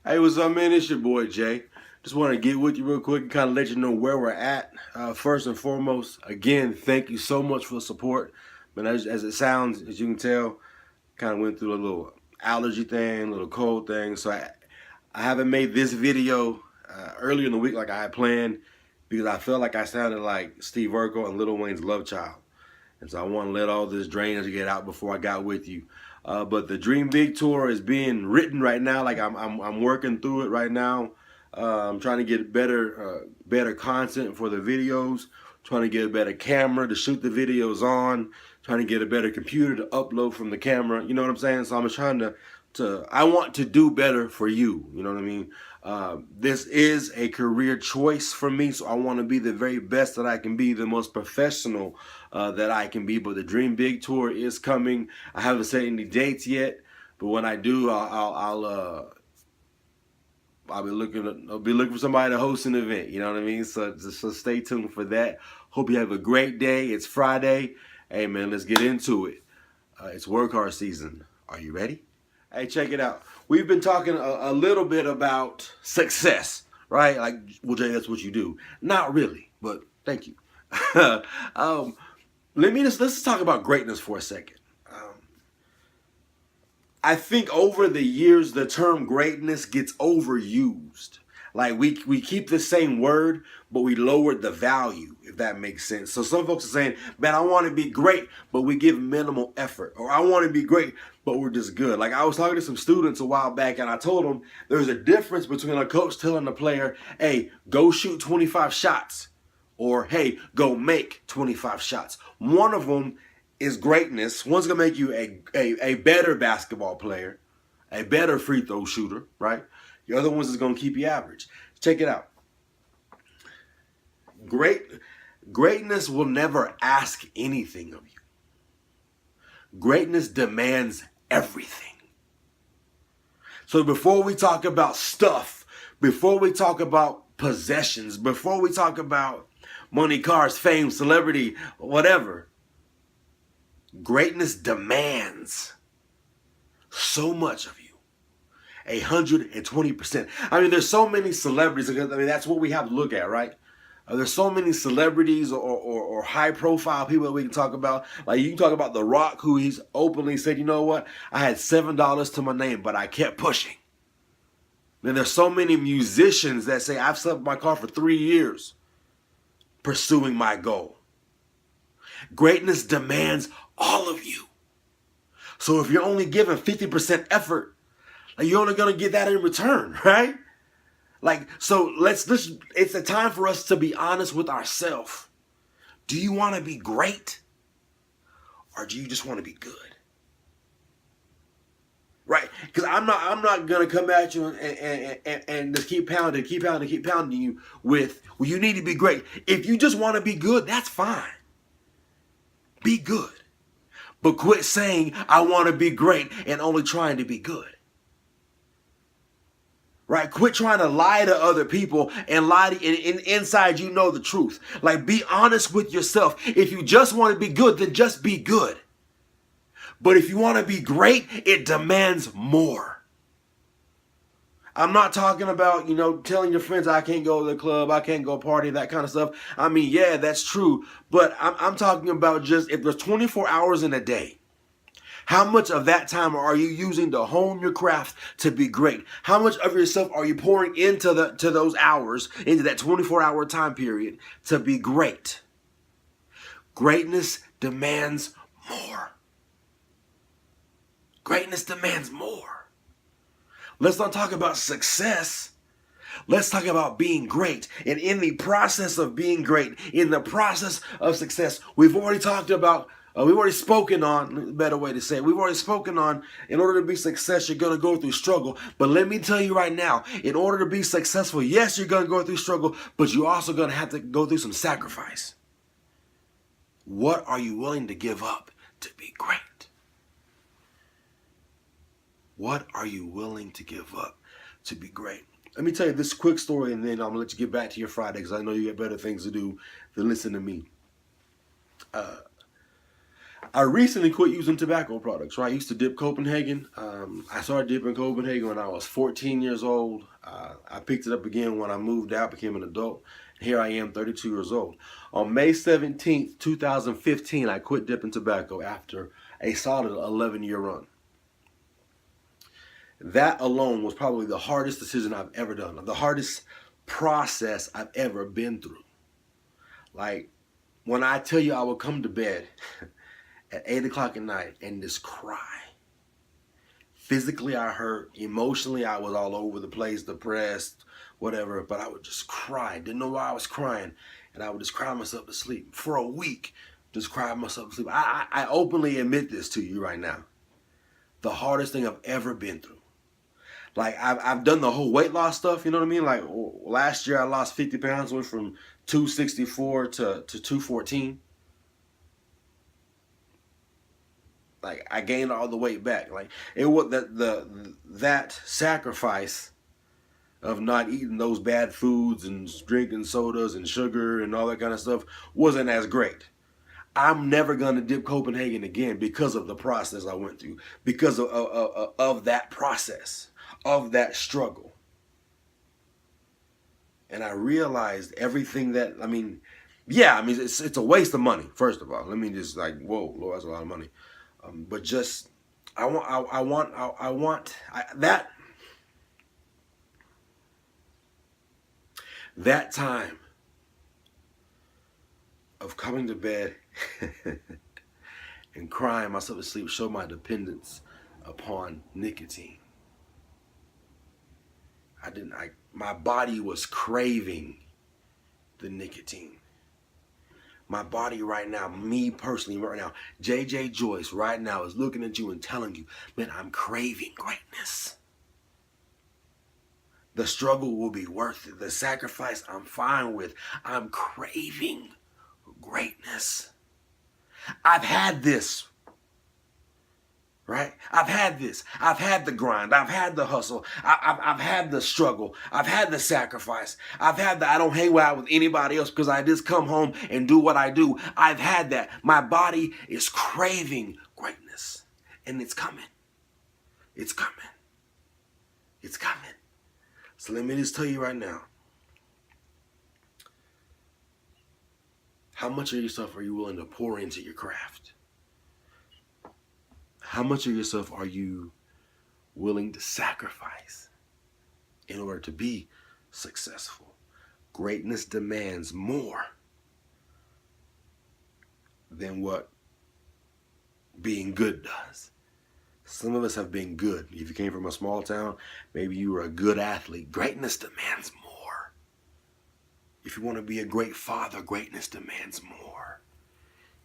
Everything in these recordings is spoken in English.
Hey, what's up, man? It's your boy Jay. Just want to get with you real quick and kind of let you know where we're at. First and foremost, again, thank you so much for the support. But as it sounds, as you can tell, kind of went through a little allergy thing, a little cold thing. So I haven't made this video earlier in the week like I had planned because I felt like I sounded like Steve Urkel and Lil Wayne's Love Child. And so I want to let all this drainage get out before I got with you. But the Dream Big tour is being written right now. Like I'm working through it right now. I'm trying to get better content for the videos. Trying to get a better camera to shoot the videos on. Trying to get a better computer to upload from the camera. You know what I'm saying? So I'm trying I want to do better for you. You know what I mean? This is a career choice for me, so I want to be the very best that I can be, the most professional that I can be. But the Dream Big tour is coming. I haven't set any dates yet, but when I do, I'll be looking for somebody to host an event. You know what I mean? So stay tuned for that. Hope you have a great day. It's Friday. Hey man, let's get into it. It's work hard season. Are you ready? Hey, check it out. We've been talking a little bit about success, right? Like, well, Jay, that's what you do. Not really, but thank you. Let's talk about greatness for a second. I think over the years the term greatness gets overused. Like we keep the same word, but we lowered the value, if that makes sense. So some folks are saying, man, I want to be great, but we give minimal effort. Or I want to be great, but we're just good. Like I was talking to some students a while back and I told them there's a difference between a coach telling a player, hey, go shoot 25 shots. Or, hey, go make 25 shots. One of them is greatness. One's going to make you a better basketball player, a better free throw shooter, right? The other one's is going to keep you average. Check it out. Greatness will never ask anything of you. Greatness demands everything. So before we talk about stuff, before we talk about possessions, before we talk about money, cars, fame, celebrity, whatever, greatness demands so much of you. 120%. I mean, there's so many celebrities. I mean, that's what we have to look at, right? There's so many celebrities or high-profile people that we can talk about. Like, you can talk about The Rock, who he's openly said, you know what? I had $7 to my name, but I kept pushing. Then there's so many musicians that say, I've slept in my car for 3 years pursuing my goal. Greatness demands all of you. So if you're only giving 50% effort, like you're only going to get that in return, right? Like, so it's a time for us to be honest with ourselves. Do you want to be great? Or do you just want to be good? Right? Because I'm not gonna come at you and just keep pounding you with, well, you need to be great. If you just want to be good, that's fine. Be good. But quit saying, I want to be great and only trying to be good. Right? Quit trying to lie to other people and lie to, inside you know the truth. Like, be honest with yourself. If you just want to be good, then just be good. But if you want to be great, it demands more. I'm not talking about, telling your friends I can't go to the club, I can't go party, that kind of stuff. I mean, yeah, that's true. But I'm talking about just if there's 24 hours in a day, how much of that time are you using to hone your craft to be great? How much of yourself are you pouring into those hours, into that 24-hour time period to be great? Greatness demands more. Greatness demands more. Let's not talk about success. Let's talk about being great. And in the process of being great, in the process of success, we've already spoken on, a better way to say it, we've already spoken on, in order to be success, you're going to go through struggle. But let me tell you right now, in order to be successful, yes, you're going to go through struggle, but you're also going to have to go through some sacrifice. What are you willing to give up to be great? What are you willing to give up to be great? Let me tell you this quick story, and then I'm going to let you get back to your Friday, because I know you got better things to do than listen to me. I recently quit using tobacco products, right? I used to dip Copenhagen. I started dipping Copenhagen when I was 14 years old. I picked it up again when I moved out, became an adult. Here I am, 32 years old. On May 17th, 2015, I quit dipping tobacco after a solid 11-year run. That alone was probably the hardest decision I've ever done, the hardest process I've ever been through. Like, when I tell you I would come to bed at 8 o'clock at night and just cry. Physically, I hurt. Emotionally, I was all over the place, depressed, whatever. But I would just cry. Didn't know why I was crying. And I would just cry myself to sleep. For a week, just cry myself to sleep. I openly admit this to you right now. The hardest thing I've ever been through. Like, I've done the whole weight loss stuff, you know what I mean? Like, last year I lost 50 pounds, went from 264 to 214. Like, I gained all the weight back. Like, it was that sacrifice of not eating those bad foods and drinking sodas and sugar and all that kind of stuff wasn't as great. I'm never gonna dip Copenhagen again because of the process I went through, because of that process, of that struggle. And I realized everything that, it's a waste of money. First of all, let me just whoa, Lord, that's a lot of money. But just, that time of coming to bed and crying myself to sleep showed my dependence upon nicotine. My body was craving the nicotine. My body right now, me personally right now, JJ Joyce right now is looking at you and telling you, man, I'm craving greatness. The struggle will be worth it. The sacrifice I'm fine with. I'm craving greatness. I've had this. Right? I've had this. I've had the grind. I've had the hustle. I've had the struggle. I've had the sacrifice. I've had the I don't hang out with anybody else because I just come home and do what I do. I've had that. My body is craving greatness. And it's coming. It's coming. It's coming. So let me just tell you right now. How much of yourself are you willing to pour into your craft? How much of yourself are you willing to sacrifice in order to be successful? Greatness demands more than what being good does. Some of us have been good. If you came from a small town, maybe you were a good athlete. Greatness demands more. If you want to be a great father, greatness demands more.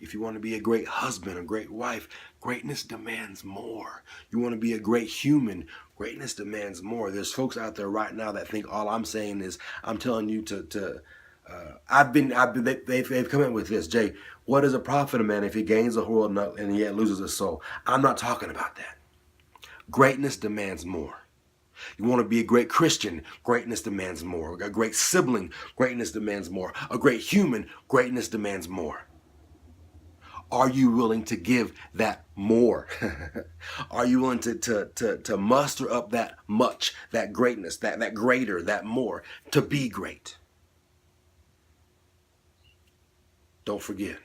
If you want to be a great husband, a great wife, greatness demands more. You want to be a great human, greatness demands more. There's folks out there right now that think all I'm saying is I'm telling you they've come in with this, Jay, what is a profit of man if he gains the whole world and yet loses his soul? I'm not talking about that. Greatness demands more. You want to be a great Christian, greatness demands more. A great sibling, greatness demands more. A great human, greatness demands more. Are you willing to give that more? Are you willing to muster up that much, that greatness, that greater, that more, to be great? Don't forget,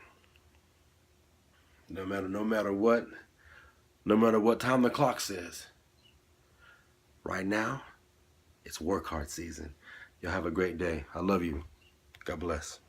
no matter what time the clock says, right now, it's work hard season. Y'all have a great day. I love you. God bless.